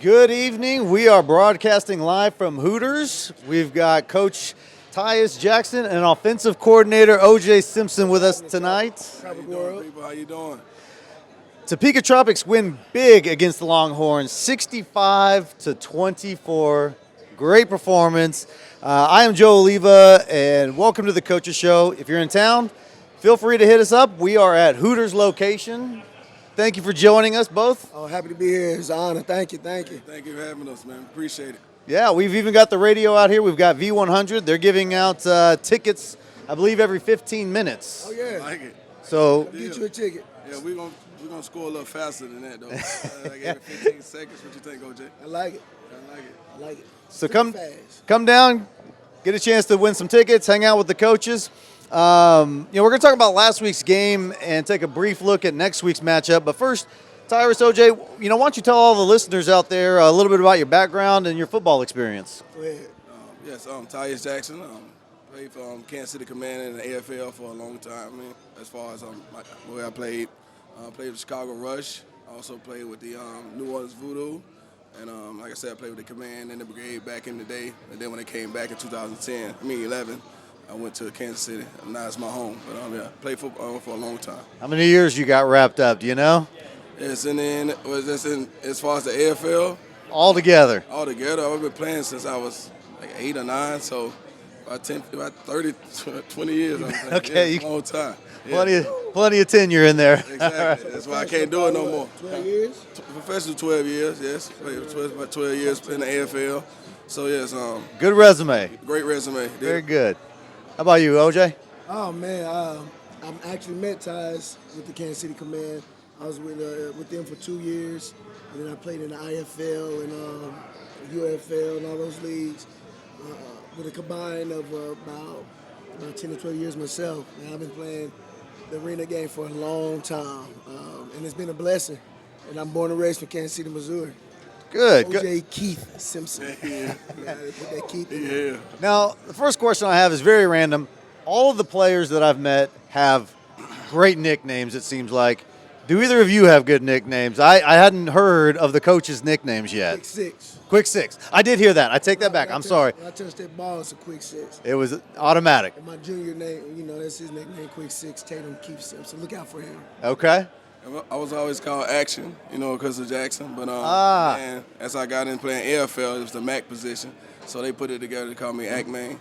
Good evening. We are broadcasting live from Hooters. We've got Coach Tyus Jackson and offensive coordinator O.J. Simpson with us tonight. How you doing, people? How you doing? Topeka Tropics win big against the Longhorns, 65-24. Great performance. I am Joe Oliva, and welcome to the Coaches Show. If you're in town, feel free to hit us up. We are at Hooters location. Thank you for joining us both. Oh, happy to be here. It's an honor. Thank you. Thank you for having us, man. Appreciate it. Yeah, we've even got the radio out here. We've got V100. They're giving out tickets, I believe, every 15 minutes. Oh, yeah. I like it. So Get you a ticket. Yeah, we're gonna score a little faster than that, though. Like every 15 seconds. What you think, OJ? I like it. I like it. I like it. So Super fast. come down, get a chance to win some tickets, hang out with the coaches. We're going to talk about last week's game and take a brief look at next week's matchup. But first, Tyus, OJ, why don't you tell all the listeners out there a little bit about your background and your football experience? Go ahead. Yes, Tyus Jackson. Played for Kansas City Command in the AFL for a long time. I mean, as far as where I played with Chicago Rush. I also played with the New Orleans Voodoo. And like I said, I played with the Command and the Brigade back in the day. And then when they came back in 2011, I went to Kansas City. Now it's my home. But yeah, played football for a long time. How many years you got wrapped up, do you know? Yes, and then as far as the AFL? All together. I've been playing since I was like 8 or 9, so about 30, 20 years. Okay. Yeah, a long time. Yeah. Plenty of tenure in there. Exactly. That's why I can't do it no more. 12 years? Professional 12 years, yes. Played about 12 years in the AFL. So, yes. Good resume. Great resume. Very good. How about you, OJ? Oh, man. I actually met Tyus with the Kansas City Command. I was with them for 2 years, and then I played in the IFL and UFL and all those leagues with a combine of about 10 to 12 years myself. And I've been playing the arena game for a long time, and it's been a blessing. And I'm born and raised from Kansas City, Missouri. Good. O.J. Keith Simpson. Yeah. Put that Keith in Yeah. Now, the first question I have is very random. All of the players that I've met have great nicknames, it seems like. Do either of you have good nicknames? I hadn't heard of the coaches' nicknames yet. Quick six. Quick six. I did hear that. I take that back. I'm sorry. When I touched that ball, it's a quick six. It was automatic. And my junior name, that's his nickname, Quick Six, Tatum Keith Simpson. Look out for him. Okay. I was always called Action, because of Jackson. But man, as I got in playing AFL, it was the MAC position. So they put it together to call me Ackman,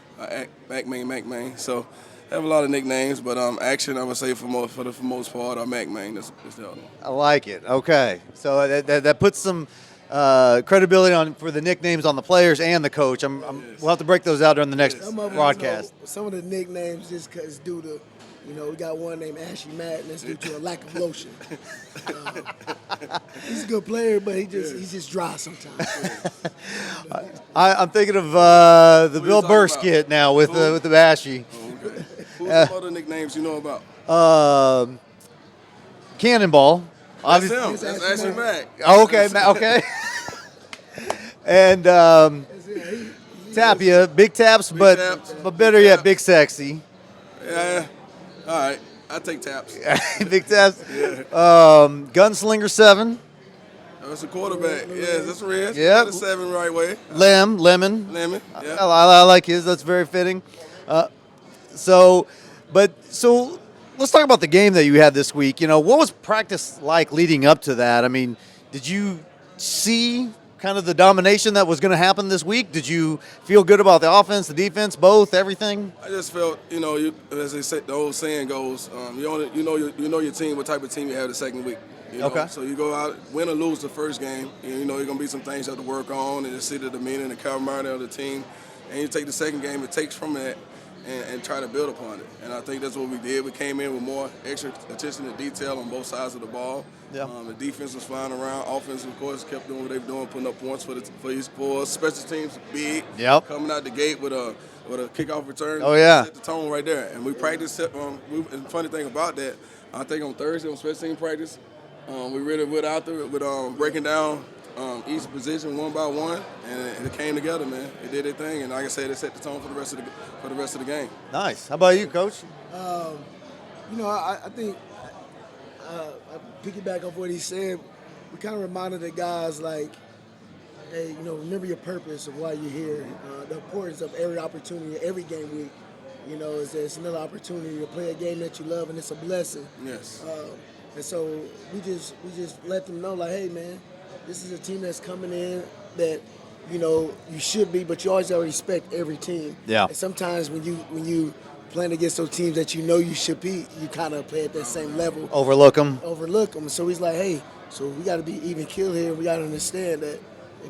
MacMain. So I have a lot of nicknames, but Action, I would say for the most part, or MacMain. That's the other one. I like it. Okay. So that puts some credibility on for the nicknames on the players and the coach. We'll have to break those out during the next broadcast. Some of the nicknames just because due to, we got one named Ashy Matt, and that's due to a lack of lotion. He's a good player, but he's just dry sometimes. I'm thinking of the Bill Burr skit now with the Ashy. Oh, okay. Who's some other nicknames you know about? Cannonball. That's him. That's Ashley Mack. Oh, okay. Okay. And Tapia, Big Taps, but better yet, Big Sexy. Yeah. All right. I take Taps. Big Taps. Yeah. Gunslinger 7. That's a quarterback. Yeah, that's real. Yeah. The 7 right way. Lemon. Yeah. I like his. That's very fitting. So let's talk about the game that you had this week. What was practice like leading up to that? I mean, did you see kind of the domination that was going to happen this week? Did you feel good about the offense, the defense, both, everything? I just felt, as they say, the old saying goes, you know your team, what type of team you have the second week. Okay. So you go out, win or lose the first game, you're going to be some things you have to work on and just see the demeanor and the camaraderie of the team. And you take the second game, it takes from that and try to build upon it. And I think that's what we did. We came in with more extra attention to detail on both sides of the ball. Yeah. The defense was flying around. Offense, of course, kept doing what they were doing, putting up points for us. Special teams, big. Yep. Coming out the gate with a kickoff return. Oh, yeah. Set the tone right there. And we practiced. And the funny thing about that, I think on Thursday on special team practice, we really went out there with breaking down each position one by one, and it came together, man. It did their thing, and like I said, it set the tone for the rest of the game. Nice. How about you, Coach? I think I piggyback off what he said. We kind of reminded the guys, like, hey, remember your purpose of why you're here. The importance of every opportunity, every game week. It's another opportunity to play a game that you love, and it's a blessing. Yes. And so we just let them know, like, hey, man, this is a team that's coming in that you should be, but you always gotta respect every team. Yeah. And sometimes when you playing against those teams that you should beat, you kind of play at that same level. Overlook them. So he's like, hey, so we got to be even keel here. We got to understand that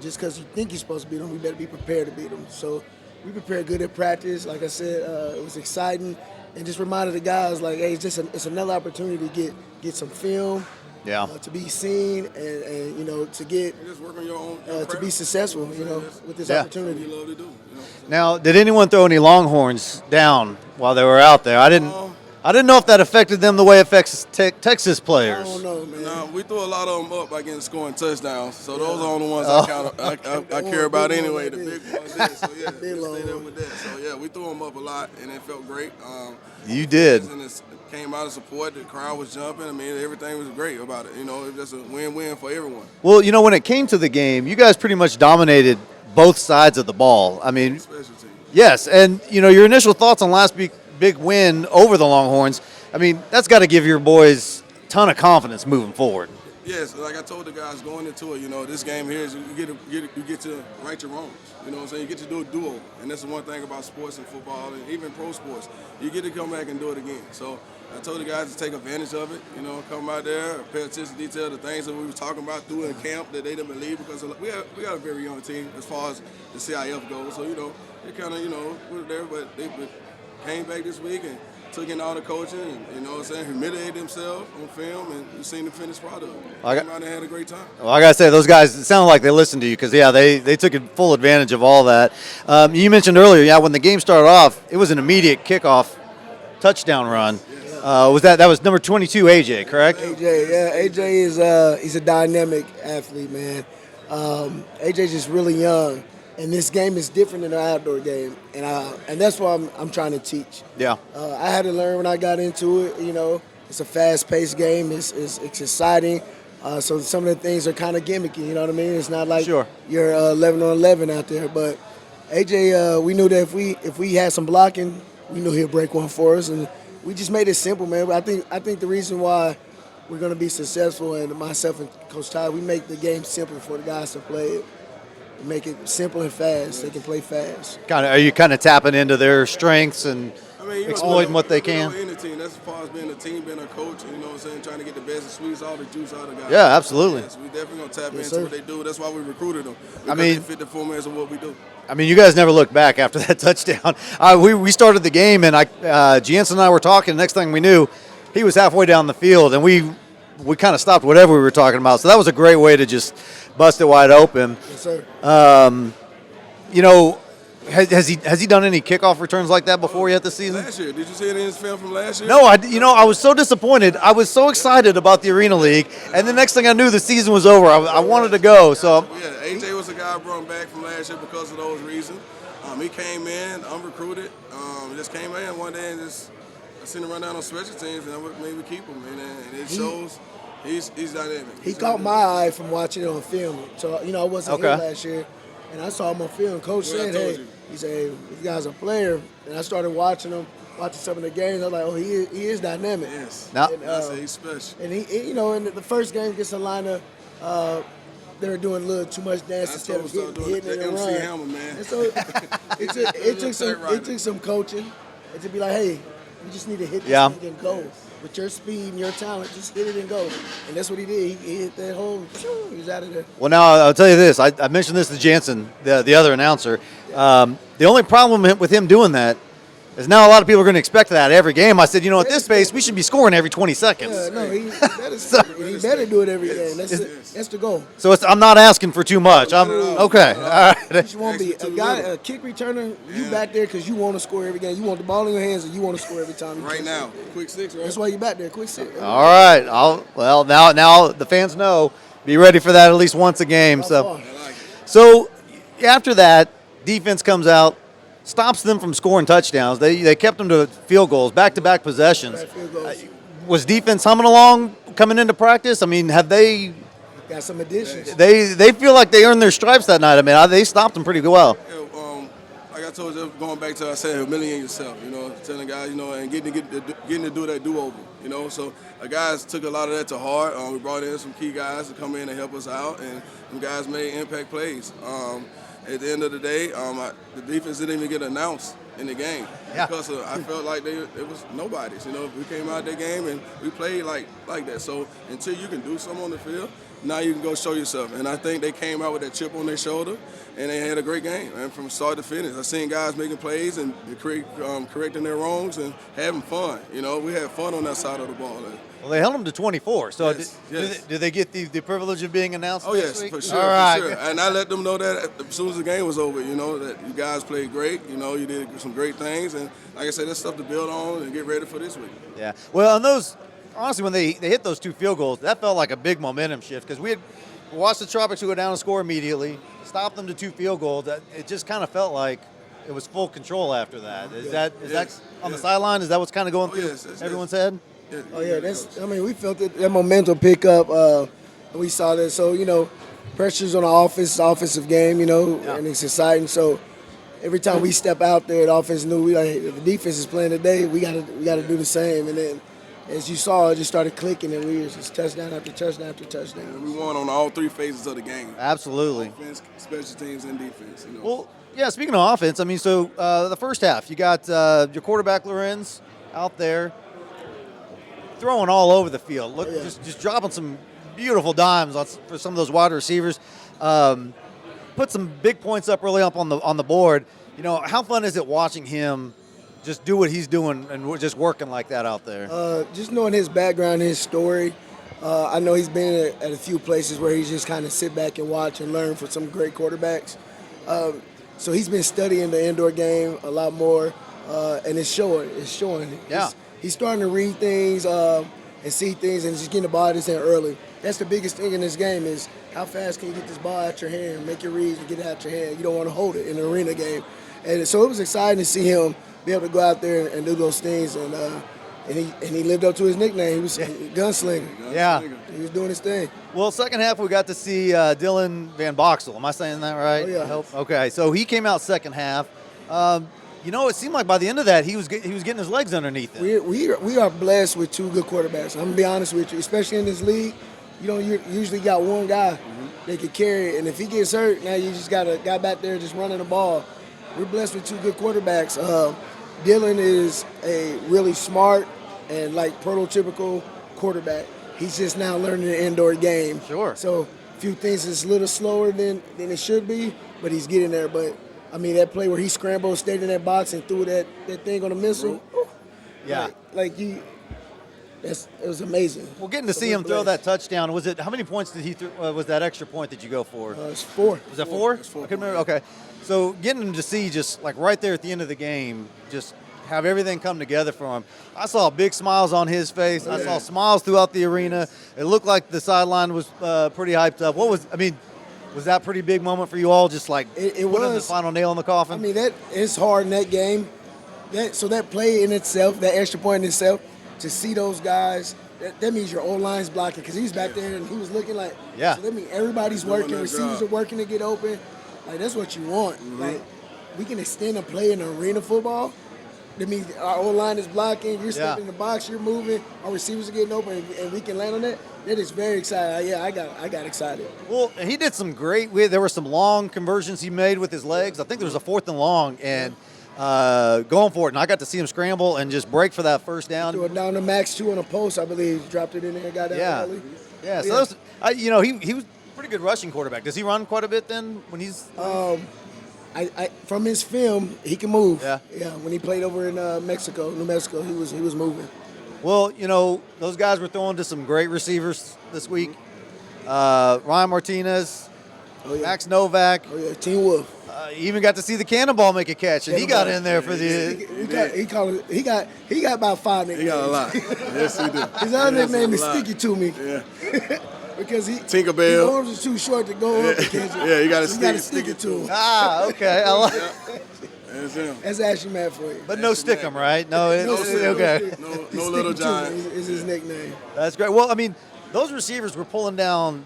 just because you think you're supposed to beat them, we better be prepared to beat them. So we prepared good at practice. Like I said, it was exciting, and just reminded the guys, like, hey, it's another opportunity to get some film. Yeah. To be seen and to get Just work on your own to be successful, with this Yeah. opportunity. You love to do. Now, did anyone throw any Longhorns down while they were out there? I didn't know if that affected them the way it affects Texas I players. don't know, man. No, we threw a lot of them up by getting scoring touchdowns. So those are the only ones I care about big anyway. one, The big. big ones. Yeah. So yeah, Big we long stayed there one. with that. So yeah, we threw them up a lot, and it felt great. You did. And it came out of support. The crowd was jumping. I mean, everything was great about it. It was just a win-win for everyone. Well, when it came to the game, you guys pretty much dominated both sides of the ball. I mean, Special team. yes, and your initial thoughts on last big win over the Longhorns. I mean, that's got to give your boys a ton of confidence moving forward. Yes, like I told the guys going into it, this game here is you get to right your wrongs. You know what I'm saying? You get to do a do-over. And that's the one thing about sports and football and even pro sports. You get to come back and do it again. So I told the guys to take advantage of it, come out there, pay attention to detail, the things that we were talking about through in camp that they didn't believe because we got a very young team as far as the CIF goes. So, they kind of, were there, but they came back this week and took in all the coaching and, humiliated themselves on film, and you've seen the finished product. Came out and had a great time. Well, I got to say, those guys, it sounded like they listened to you because, yeah, they took full advantage of all that. You mentioned earlier, when the game started off, it was an immediate kickoff touchdown run. That was number 22, AJ, correct? AJ is he's a dynamic athlete, man. AJ's just really young, and this game is different than an outdoor game, and that's what I'm trying to teach. Yeah. I had to learn when I got into it. It's a fast-paced game. It's exciting. So some of the things are kind of gimmicky. You know what I mean? It's not like Sure. you're 11 on 11 out there. But AJ, we knew that if we had some blocking, we knew he'd break one for us, and we just made it simple, man. I think the reason why we're going to be successful, and myself and Coach Ty, we make the game simple for the guys to play it. We make it simple and fast. They can play fast. Are you kind of tapping into their strengths and exploiting what they can? Any team, that's as far as being a team, being a coach, trying to get the best and squeeze all the juice out of the guys. Yeah, absolutely. Yes, we definitely going to tap into sir. what they do. That's why we recruited them. Because mean- they fit the formats of what we do. I mean, you guys never looked back after that touchdown. We started the game, and Jansen and I were talking. Next thing we knew, he was halfway down the field, and we kind of stopped whatever we were talking about. So that was a great way to just bust it wide open. Yes, sir. Has he done any kickoff returns like that before yet this season? Last year, did you see it in his film from last year? No, I was so disappointed. I was so excited about the Arena League, and the next thing I knew, the season was over. I wanted to go. So Yeah, AJ was a guy I brought back from last year because of those reasons. He came in unrecruited, just came in one day and I seen him run down on special teams, and I maybe keep him. And it shows he's dynamic. He caught my eye from watching it on film. So, I wasn't here last year, and I saw him on film. Coach said, hey, he said, hey, this guy's a player. And I started watching him, watching some of the games. I was like, oh, he is dynamic. Yes. Now- And, I said he's special. And he in the first game against Atlanta, they were doing a little too much dance instead of hitting it and MC run. Hammer, man. And so it took some coaching and to be like, hey, you just need to hit this thing and go. With your speed and your talent, just hit it and go. And that's what he did. He hit that hole. He was out of there. Well, now I'll tell you this. I mentioned this to Jansen, the other announcer. The only problem with him doing that is now a lot of people are going to expect that every game. I said, at this pace, we should be scoring every 20 seconds. He better do it every game. That's the goal. So I'm not asking for too much. I'm okay. All right. You just want to be a kick returner. You back there because you want to score every game. You want the ball in your hands and you want to score every time. Right now, quick six, right? That's why you back there. Quick six. All right. Now the fans know. Be ready for that at least once a game. So after that, defense comes out, stops them from scoring touchdowns. They kept them to field goals, back-to-back possessions. Field goals. Was defense humming along coming into practice? I mean, have they got some additions. They feel like they earned their stripes that night. I mean, they stopped them pretty well. Yeah, like I told you, going back to I said, humiliating yourself. Telling guys, and getting to do that do-over. So guys took a lot of that to heart. We brought in some key guys to come in and help us out, and some guys made impact plays. At the end of the day, the defense didn't even get announced in the game because I felt like it was nobody's. We came out that game and we played like that. So until you can do something on the field, now you can go show yourself. And I think they came out with that chip on their shoulder, and they had a great game. And from start to finish, I seen guys making plays and correcting their wrongs and having fun. We had fun on that side of the ball. Well, they held them to 24. So yes. Did they get the privilege of being announced? Oh this yes, week? for sure. All right. For sure. And I let them know that as soon as the game was over. That you guys played great. You did some great things, and like I said, that's stuff to build on and get ready for this week. Yeah. Well, on those, honestly, when they hit those 2 field goals, that felt like a big momentum shift because we had watched the Tropics go down and score immediately, stopped them to 2 field goals. It just kind of felt like it was full control after that. Is that on the sideline? Is that what's kind of going through everyone's head? Yeah. Oh yeah, we felt that momentum pick up. We saw that. So pressure's on the offensive game. And it's exciting. So every time we step out there, the offense knew if the defense is playing today, we got to do the same. And then as you saw, it just started clicking, and we was just touchdown after touchdown after touchdown. And we won on all 3 phases of the game. Absolutely. Offense, special teams, and defense. Well, yeah. Speaking of offense, I mean, so the first half, you got your quarterback Lorenz out there, throwing all over the field. Look, just dropping some beautiful dimes for some of those wide receivers. Put some big points up early up on the board. How fun is it watching him just do what he's doing and just working like that out there? Just knowing his background, his story. I know he's been at a few places where he's just kind of sit back and watch and learn from some great quarterbacks. So he's been studying the indoor game a lot more, and it's showing. Yeah. He's starting to read things and see things and just getting the ball out of his hand early. That's the biggest thing in this game is how fast can you get this ball out your hand, make your reads and get it out your hand. You don't want to hold it in an arena game. And so it was exciting to see him be able to go out there and do those things. And he lived up to his nickname. He was a gunslinger. Yeah. He was doing his thing. Well, second half we got to see Dylan Van Boxel. Am I saying that right? Oh, yeah. Okay, so he came out second half. It seemed like by the end of that he was getting his legs underneath him. We are blessed with 2 good quarterbacks. I'm gonna be honest with you, especially in this league. You usually got one guy that can carry it, and if he gets hurt, now you just got a guy back there just running the ball. We're blessed with 2 good quarterbacks. Dylan is a really smart and prototypical quarterback. He's just now learning the indoor game. Sure. So a few things is a little slower than it should be, but he's getting there. But I mean, that play where he scrambled, stayed in that box, and threw that thing on the missile. Yeah. It was amazing. Well, getting to see him throw that touchdown, how many points did he throw? Was that extra point that you go for? It's 4. Was that 4? It's 4 I couldn't remember. Okay. So getting him to see just right there at the end of the game, just have everything come together for him. I saw big smiles on his face. I saw smiles throughout the arena. It looked like the sideline was pretty hyped up. Was that a pretty big moment for you all? Just it putting was the final nail in the coffin. I mean, it's hard in that game. That play in itself, that extra point in itself, to see those guys, that means your O-line's blocking because he's back there and he was looking like. Yeah. So that means everybody's working. Receivers are working to get open. That's what you want. We can extend a play in arena football. That means our O-line is blocking. You're stepping in the box. You're moving. Our receivers are getting open, and we can land on that. That is very exciting. I got excited. Well, he did some great. There were some long conversions he made with his legs. I think there was a 4th and long, and going for it. And I got to see him scramble and just break for that first down. Threw it down to max 2 on a post, I believe. Dropped it in there, got that early. Yeah. So he was a pretty good rushing quarterback. Does he run quite a bit then when he's? From his film, he can move. Yeah. Yeah. When he played over in New Mexico, he was moving. Well, those guys were throwing to some great receivers this week. Ryan Martinez, Max Novak. Oh yeah, Team Wolf. Even got to see the Cannonball make a catch, and he got in there for the. He got about 5 nicknames. He got a lot. Yes, he did. His other nickname is Sticky to Me. Yeah. Because Tinkerbell. His arms are too short to go up against it. Yeah, you got to to stick it to him. Okay. I like. That's him. That's Ashley Matt for you. But no Stickum, right? No, okay. No Little John. Is his nickname. That's great. Well, I mean, those receivers were pulling down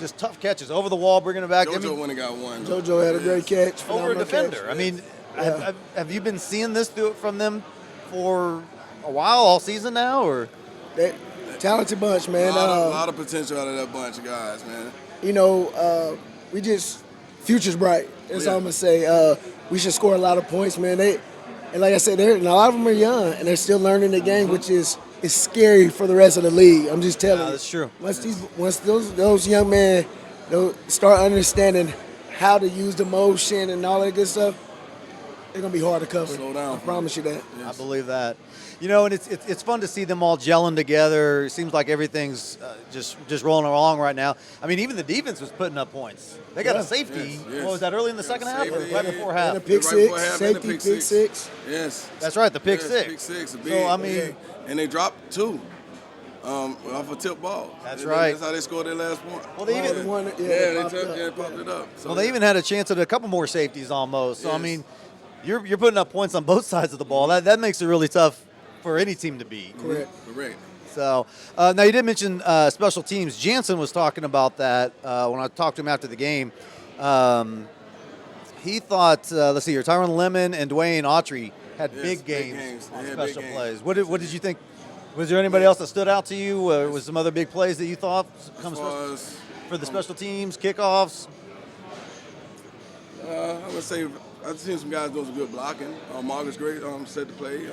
just tough catches over the wall, bringing it back. JoJo went and got one. JoJo had a great catch. Over a phenomenal defender. catch. I mean, have you been seeing this from them for a while, all season now, or? Talented bunch, man. A lot of potential out of that bunch of guys, man. You know, we just future's bright. That's all I'm gonna say. We should score a lot of points, man. And like I said, a lot of them are young and they're still learning the game, which is scary for the rest of the league. I'm just telling you. That's true. Once those young men start understanding how to use the motion and all that good stuff, they're gonna be hard to cover. Slow down. I promise you that. Yes. I believe that. You know, and it's fun to see them all gelling together. It seems like everything's just rolling along right now. I mean, even the defense was putting up points. They got a safety. Yes. What was that, early in the second half or right before half? And a pick six, safety, pick six. Yes. That's right, the pick six. Pick six. So, I mean, and they dropped 2 off a tip ball. That's right. That's how they scored their last point. Well, they even they popped it up. So, well, they even had a chance at a couple more safeties almost. So Yes. I mean, you're putting up points on both sides of the ball. That makes it really tough for any team to beat. Correct. So now you did mention special teams. Jansen was talking about that when I talked to him after the game. He thought, let's see here, Tyron Lemon and Dwayne Autry had big games on special plays. What did you think? Was there anybody else that stood out to you? Was some other big plays that you thought for the special teams, kickoffs? I would say I've seen some guys doing some good blocking. Marcus great set the play.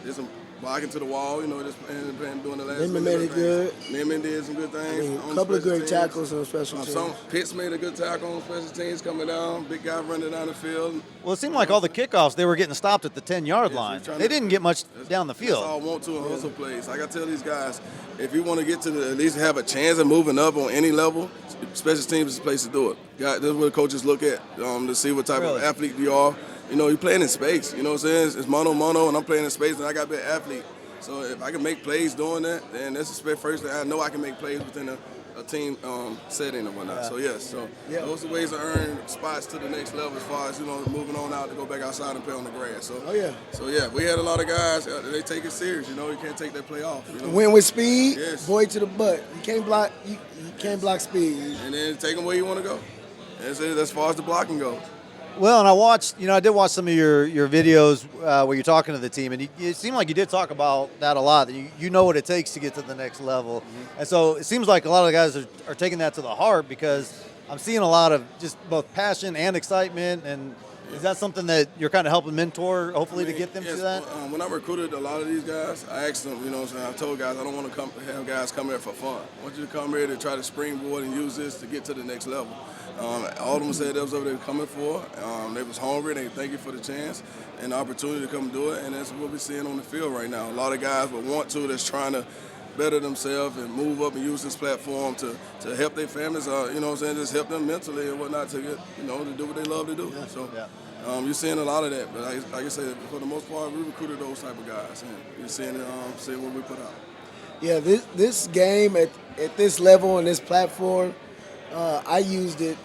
Did some blocking to the wall, just and doing the last. Lemon made it good. Lemon did some good things. A couple of great tackles on special teams. Pitts made a good tackle on special teams coming down. Big guy running down the field. Well, it seemed like all the kickoffs, they were getting stopped at the 10-yard line. They didn't get much down the field. That's all want to and hustle plays. Like I tell these guys, if you want to get to at least have a chance of moving up on any level, special teams is the place to do it. That's what the coaches look at to see what type of athlete you are. You're playing in space. You know what I'm saying? It's mono, and I'm playing in space, and I got to be an athlete. So if I can make plays doing that, then that's the first thing I know I can make plays within a team setting and whatnot. So those are ways to earn spots to the next level as far as moving on out to go back outside and play on the grass. So we had a lot of guys. They take it serious. You can't take that play off. Win with speed, Yes. boy to the butt. You can't block. You can't block speed. And then take them where you want to go. That's it as far as the blocking goes. Well, and I did watch some of your videos where you're talking to the team, and it seemed like you did talk about that a lot. That you know what it takes to get to the next level, and so it seems like a lot of the guys are taking that to the heart because I'm seeing a lot of just both passion and excitement. And is that something that you're kind of helping mentor, hopefully, to get them to that? When I recruited a lot of these guys, I asked them, I told guys I don't want to have guys come here for fun. I want you to come here to try to springboard and use this to get to the next level. All of them said that was what they were coming for. They was hungry. They thank you for the chance and the opportunity to come do it. And that's what we're seeing on the field right now. A lot of guys would want to that's trying to better themselves and move up and use this platform to help their families, just help them mentally and whatnot to get, to do what they love to do. You're seeing a lot of that. But like I said, for the most part, we recruited those type of guys. And you're seeing what we put out. Yeah, this game at this level and this platform, I used it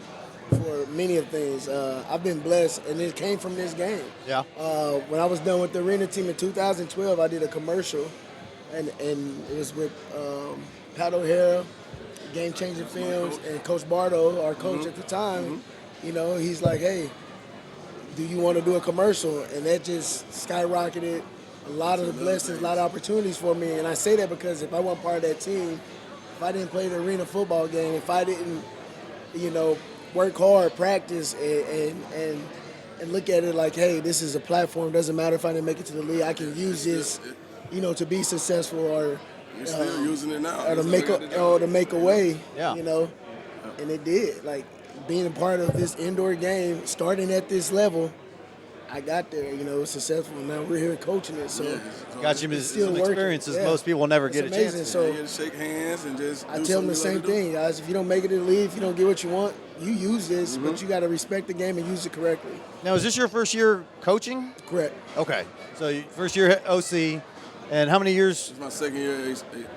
for many of things. I've been blessed, and it came from this game. Yeah. When I was done with the arena team in 2012, I did a commercial, and it was with Pat O'Hara, Game Changing Films, and Coach Bardo, our coach at the time. He's like, hey, do you want to do a commercial? And that just skyrocketed a lot of the blessings, a lot of opportunities for me. And I say that because if I wasn't part of that team, if I didn't play the arena football game, if I didn't, work hard, practice, and look at it like, hey, this is a platform. Doesn't matter if I didn't make it to the league. I can use this, to be successful or you're still using it now. or to make a way. Yeah. And it did. Like being a part of this indoor game, starting at this level, I got there, successful. Now we're here coaching it, so got you still some working. experiences Yeah. most people will never It's get amazing. a chance. So you get to shake hands and just. I tell them the same thing, guys. If you don't make it to the league, if you don't get what you want, you use this, but you got to respect the game and use it correctly. Now, is this your first year coaching? Correct. Okay, so first year OC, and how many years? It's my second year as head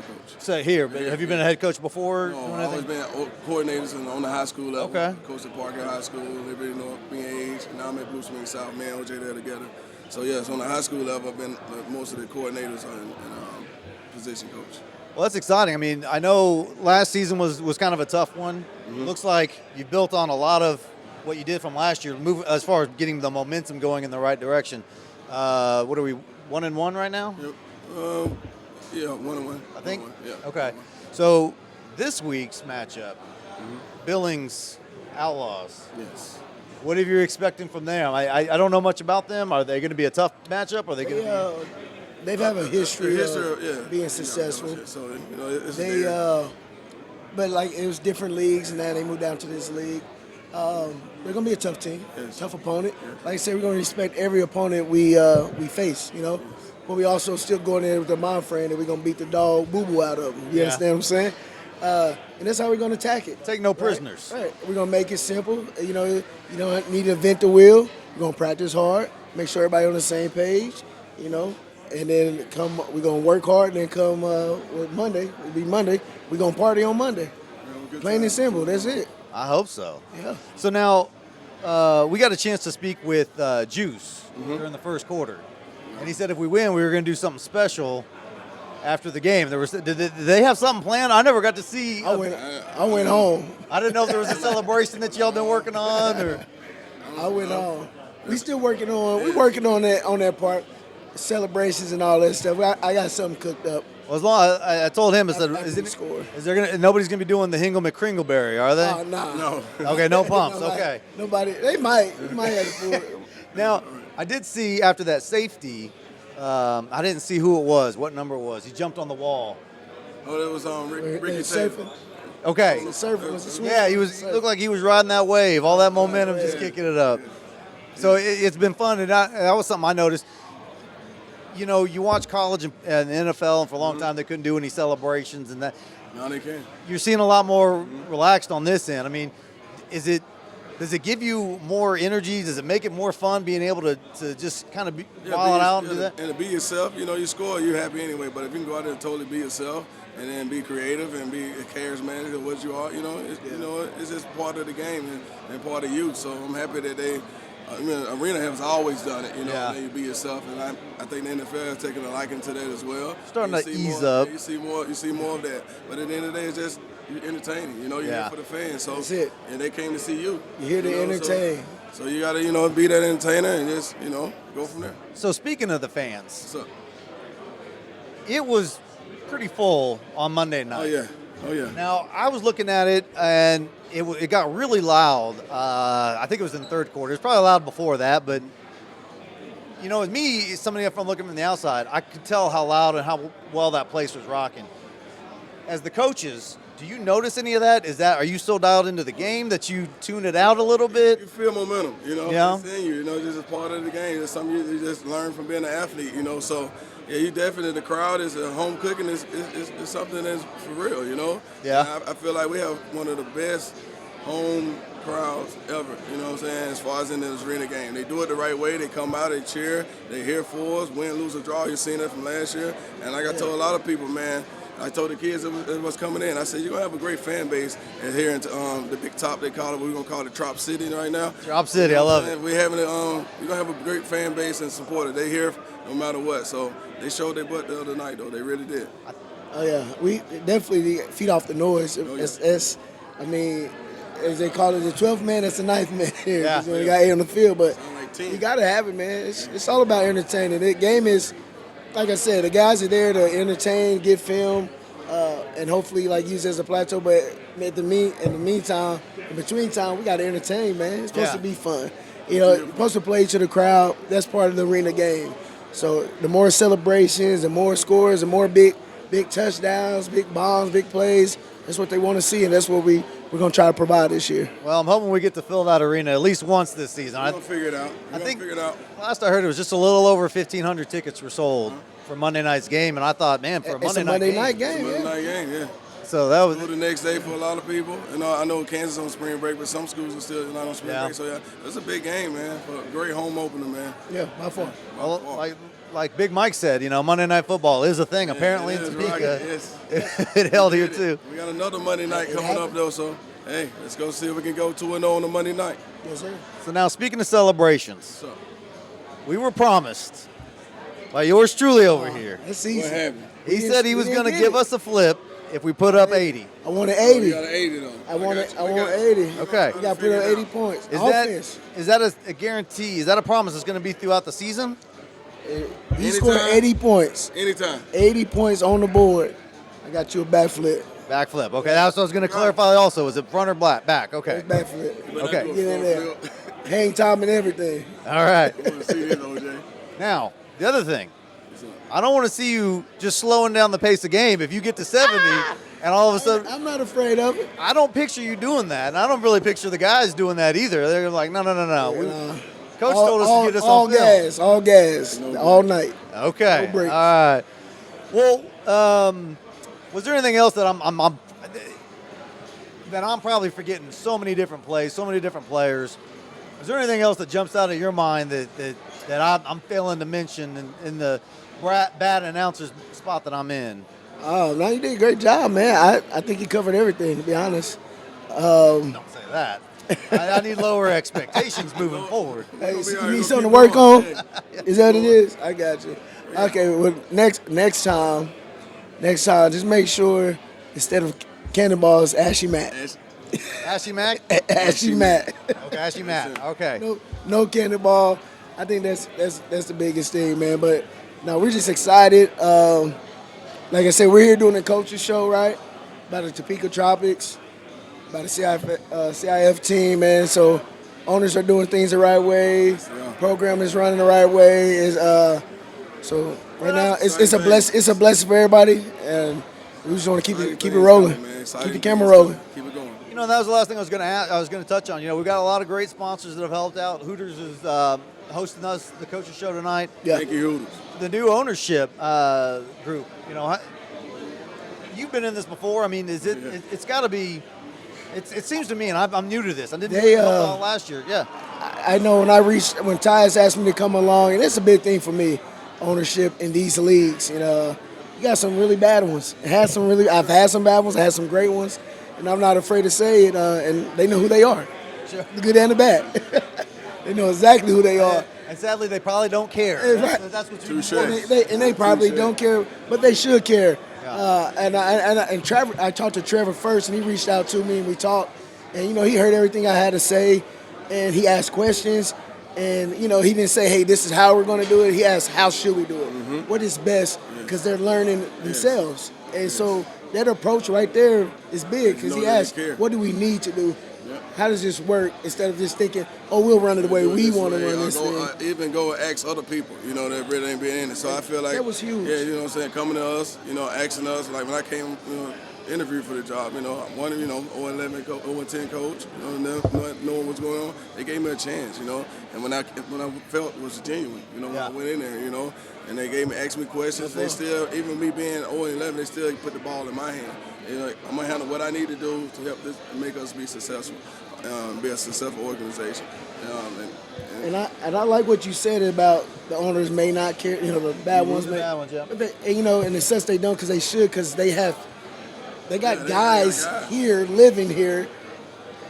coach. So here, but have you been a head coach before? No, I've always been coordinators on the high school level. Okay. Coached at Parker High School, Liberty North, BAH, and now I'm at Blue Spring South, man, OJ there together. So, yes, on the high school level, I've been most of the coordinators and position coach. Well, that's exciting. I mean, I know last season was kind of a tough one. Looks like you built on a lot of what you did from last year, move as far as getting the momentum going in the right direction. What are we, 1-1 right now? Yep. Yeah, 1-1. I think. 1-1, yeah. Okay. So this week's matchup, Billings Outlaws. Yes. What are you expecting from them? I don't know much about them. Are they going to be a tough matchup? Or are they going to be? They've had a history of yeah. being successful. So, you know, it's They, but like it was different leagues, and now they moved down to this league. They're gonna be a tough team, Yes. tough opponent. Like I said, we're gonna respect every opponent we face, you know. But we also still going in with the mind frame that we're gonna beat the dog boo boo out of them. You understand what I'm saying? And that's how we're gonna attack it. Take no prisoners. Right. We're gonna make it simple. You know, you don't need to invent the wheel. We're gonna practice hard, make sure everybody on the same page. You know. And then we're going to work hard, and then come Monday, it'll be Monday, we're going to party on Monday. Plain and simple, that's it. I hope so. Yeah. So now we got a chance to speak with Juice during the first quarter. And he said if we win, we were going to do something special after the game. Did they have something planned? I never got to see. I went home. I didn't know if there was a celebration that y'all been working on. Or I went home. We still working on. We're working on that part. Celebrations and all that stuff. I got something cooked up. Well, as long I told him, nobody's gonna be doing the Hingle McCringleberry, are they? Oh, nah. No. Okay, no pumps. Okay. Nobody. They might have to do it. Now, I did see after that safety, I didn't see who it was, what number it was. He jumped on the wall. Oh, it was Ricky surfing. Okay. Surfing was a swim. Yeah, he looked like he was riding that wave, all that momentum, just kicking it up. So it's been fun, and that was something I noticed. You know, you watch college and NFL, and for a long time they couldn't do any celebrations and that. No, they can't. You're seeing a lot more relaxed on this end. I mean, does it give you more energy? Does it make it more fun being able to just kind of ball it out and do that? And to be yourself, you know, you score, you're happy anyway. But if you can go out there and totally be yourself and then be creative and be charismatic of what you are, you know, it's just part of the game and part of you. So I'm happy that Arena has always done it, you know, and you be yourself, and I think the NFL has taken a liking to that as well. Starting to ease up. You see more of that. But at the end of the day, it's just you're entertaining. You know, you're here for the fans. So that's it. And they came to see you. You're here to entertain. So you got to, be that entertainer and just, go from there. So speaking of the fans, What's up? it was pretty full on Monday night. Oh yeah. Now I was looking at it, and it got really loud. I think it was in the third quarter. It was probably loud before that, but with me, somebody from looking from the outside, I could tell how loud and how well that place was rocking. As the coaches, do you notice any of that? Are you so dialed into the game that you tune it out a little bit? You feel momentum, Yeah. It's in you, just as part of the game. It's something you just learn from being an athlete, So, yeah, you definitely, the crowd is home cooking is something that's for real, Yeah. And I feel like we have one of the best home crowds ever, you know what I'm saying, as far as in this arena game. They do it the right way. They come out, they cheer, they here for us, win, lose, or draw. You've seen that from last year. And like I told a lot of people, man, I told the kids that was coming in, I said, you're going to have a great fan base here in the Big Top, they call it, we're going to call it Trop City right now. Trop City, I love it. We're going to have a great fan base and supporter. They here no matter what. So they showed their butt the other night, though. They really did. Oh, yeah. We definitely feed off the noise. As they call it, the 12th man, that's the 9th man here. Yeah. When you got 8 on the field. But like you got to have it, man. It's all about entertaining. The game is, like I said, the guys are there to entertain, get film, and hopefully, use as a plateau. But in the meantime, in between time, we got to entertain, man. It's supposed to be fun. You're supposed to play to the crowd. That's part of the arena game. So the more celebrations, the more scores, the more big touchdowns, big bombs, big plays. That's what they want to see, and that's what we're going to try to provide this year. Well, I'm hoping we get to fill that arena at least once this season. We're going to figure it out. Last I heard, it was just a little over 1,500 tickets were sold for Monday night's game, and I thought, man, for a Monday night game. Monday night game, yeah. So that was the next day for a lot of people. I know Kansas on spring break, but some schools are still not on spring break. So yeah, it's a big game, man. For a great home opener, man. Yeah, by far. Well, like Big Mike said, Monday Night Football is a thing. Apparently in Topeka, it held here too. We got another Monday night coming up though, so hey, let's go see if we can go 2-0 on the Monday night. Yes, sir. So now, speaking of celebrations, we were promised by yours truly over here. That's What easy. happened? He said he was going to give us a flip if we put up 80. I want an Oh, 80. you got an 80 though. I want got you. I We want got 80. you. Okay. You got to put up 80 points. Offense. Is that a guarantee? Is that a promise that's going to be throughout the season? You score 80 points. Anytime. 80 points on the board. I got you a backflip. Backflip. Okay, that's what I was going to clarify also. Is it front or back? Okay. It's backflip. But Okay. I do a Get in there. front flip. Hang time and everything. All right. I want to see this, OJ. Now, the other thing, What's up? I don't want to see you just slowing down the pace of game. If you get to 70 and all of a sudden, I'm not afraid of it. I don't picture you doing that. And I don't really picture the guys doing that either. They're like, no. Coach told us to get us on film. All gas, all night. Okay. No breaks. All right. Well, was there anything else that I'm probably forgetting? So many different plays, so many different players. Is there anything else that jumps out of your mind that I'm failing to mention in the bad announcer's spot that I'm in? Oh, no, you did a great job, man. I think you covered everything, to be honest. Don't say that. I need lower expectations moving forward. Hey, We'll be so all you right. need We'll something to keep work going. on? Is that what it is? I got you. Okay, well, next time, just make sure instead of cannonballs, Ashy Matt. Ashy Mac? Ashy Matt. Okay, Ashy Mac. Okay. No cannonball. I think that's the biggest thing, man. But no, we're just excited. Like I said, we're here doing the coaches show, right? About the Topeka Tropics, about the CIF team, man. So owners are doing things the right way. Yeah. Program is running the right way. So right now it's a blessing for everybody, and we just want to keep it rolling, keep the camera rolling. Keep it going. You know, that was the last thing I was going to touch on. You know, we've got a lot of great sponsors that have helped out. Hooters is hosting us, the coaches show tonight. Yeah. Thank you, Hooters. The new ownership group. You know, you've been in this before. I mean, it's got to be. It seems to me, and I'm new to this. I didn't know last year. Yeah. I know when Tyus asked me to come along, and it's a big thing for me, ownership in these leagues. You know, you got some really bad ones. I've had some bad ones. I had some great ones, and I'm not afraid to say it. And they know who they are, Sure. the good and the bad. They know exactly who they are. And sadly, they probably don't care. Right. That's what you Touche. They probably don't care, but they should care. Yeah. And Trevor, I talked to Trevor first, and he reached out to me, and we talked. And you know, he heard everything I had to say, and he asked questions. And you know, he didn't say, "Hey, this is how we're going to do it." He asked, "How should we do it? What is best?" Because they're learning themselves. And so that approach right there is big. Because Know he that they asked, care. "What do we need to do? Yep. How does this work?" Instead of just thinking, "Oh, we'll run it the way we want to run this thing." Even go and ask other people, you know, that really ain't been in it. So I feel like That was huge. Yeah, you know what I'm saying? Coming to us, you know, asking us, like when I came, you know, interview for the job, you know, I wanted, you know, 0-11, 0-10 coach, you know, knowing what's going on, they gave me a chance, you know, and when I felt it was genuine, you know, when I went in there, you know, and they asked me questions, they still, even me being 0-11, they still put the ball in my hand. You know, I'm gonna handle what I need to do to help this, make us be successful, be a successful organization. And I like what you said about the owners may not care, you know, the bad ones may. bad ones, yeah. But you know, in a sense they don't because they should, because they got guys here living here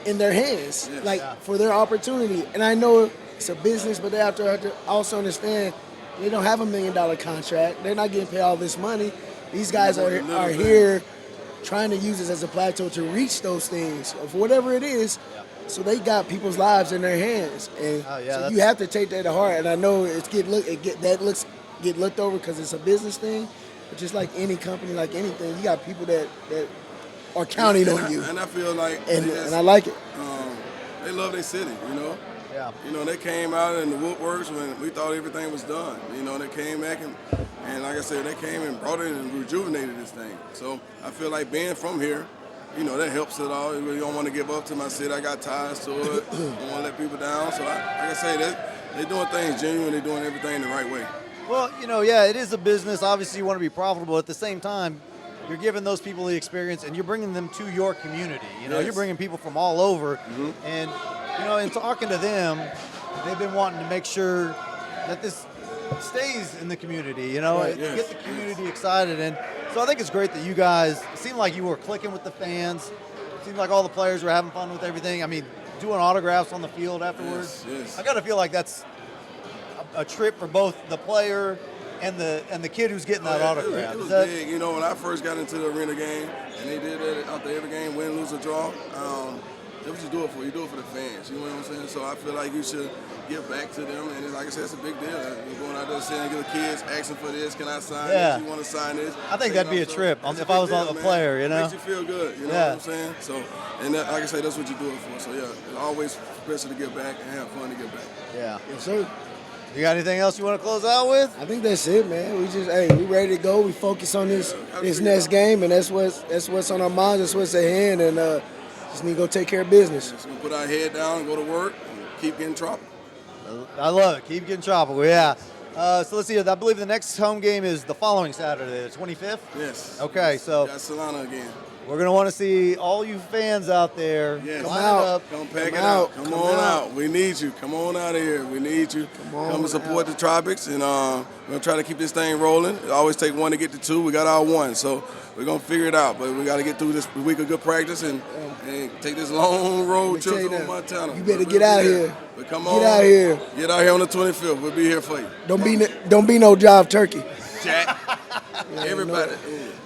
in their hands, for their opportunity. And I know it's a business, but they have to also understand they don't have $1 million contract. They're not getting paid all this money. These guys are here trying to use this as a plateau to reach those things, or for whatever it is. So they got people's lives in their hands, and so you have to take that to heart. And I know get looked over because it's a business thing, but just like any company, like anything, you got people that are counting on you. And I feel like, and I like it. They love their city, you know. Yeah. You know, they came out in the woodworks when we thought everything was done. You know, they came back and like I said, they came and brought it and rejuvenated this thing. So I feel like being from here, you know, that helps it all. You really don't want to give up to my city. I got ties to it. Don't want to let people down. So like I say, they're doing things genuine. They're doing everything the right way. Well, you know, yeah, it is a business. Obviously, you want to be profitable. At the same time, you're giving those people the experience, and you're bringing them to your community. You know, Yes. you're bringing people from all over. And, you know, in talking to them, they've been wanting to make sure that this stays in the community, you know, Right. get the community excited. And so I think it's great that you guys, it seemed like you were clicking with the fans. It seemed like all the players were having fun with everything. I mean, doing autographs on the field afterwards. Yes. I got to feel like that's a trip for both the player and the kid who's getting that Yeah, autograph. It was Is that- big. You know, when I first got into the arena game, and they did that after every game, win, lose, or draw, that's what you do it for. You do it for the fans. You know what I'm saying? So I feel like you should give back to them. And like I said, it's a big deal. You're going out there saying to the kids, asking for this, can I sign this? You want to sign this? I think that'd be a trip if I was a player, you know? Makes you feel good, you know what I'm saying? So, and that, like I say, that's what you do it for. So, yeah, it's always special to get back and have fun to get back. Yeah. Yes, sir. You got anything else you want to close out with? I think that's it, man. We ready to go. We focus on this next game, and that's what's on our minds. That's what's at hand, and just need to go take care of business. Just gonna put our head down and go to work and keep getting tropical. I love it. Keep getting tropical. Yeah. So let's see. I believe the next home game is the following Saturday, the 25th. Yes. Okay, so got Solana again. we're gonna want to see all you fans out there. Yes. Come Come out. out. Come pack Come it out. out. Come Come on out. out. We need you. Come on out of here. We need you. on Come and support out. the Tropics, and we're gonna try to keep this thing rolling. It always take one to get to two. We got our one, so we're gonna figure it out. But we got to get through this week of good practice and take this long road tell trip you to now, Montana. you better We'll get be out there. here. But come Get on. out here. Get out here on the 25th. We'll be here for you. Don't be no jive turkey. Jack. Everybody.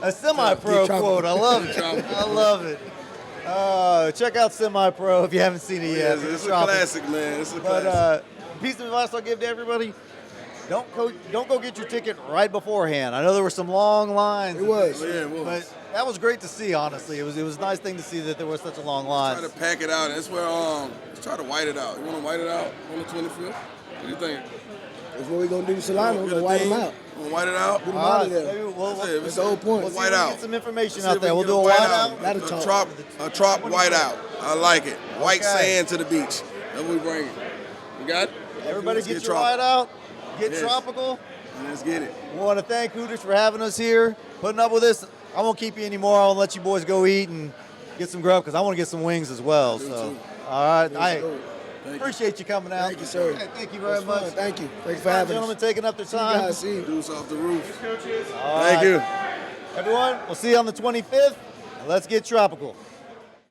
A semi-pro Be tropical. quote. I love it. I love it. Check out Semi-Pro if you haven't seen it yet. It's a Tropics. classic, man. It's a classic. But piece of advice I'll give to everybody: don't go get your ticket right beforehand. I know there were some long lines. It was. Yeah, it was. But that was great to see. Honestly, it was a nice thing to see that there was such a long line. Try to pack it out. That's where let's try to white it out. You want to white it out on the 25th? What do you think? That's what we're gonna do to Solana. We're Get gonna a white thing? them out. Want to white it out? Get them out of there. Maybe we'll That's it. That's the whole point. see if White we can out. get some information See out if there. we We'll can do a get white out. That'll talk. A trop white out. I like it. White Okay. sand to the beach. That's what we bring it. We got it? Everybody Let's get your tropical. white out. Get Yes. tropical. And let's get it. We want to thank Hooters for having us here, putting up with us. I won't keep you anymore. I'll let you boys go eat and get some grub because I want to get some wings as well. do So, too. all right. I Let's go. Thank you. appreciate you coming out. Thank you, sir. Okay, thank you very That's much. fun. Thank you. Thank you for All right, having gentlemen, us. taking up their See you time. guys. See you. Deuce off the roof. All Thank right. you. Everyone, we'll see you on the 25th. Let's get tropical.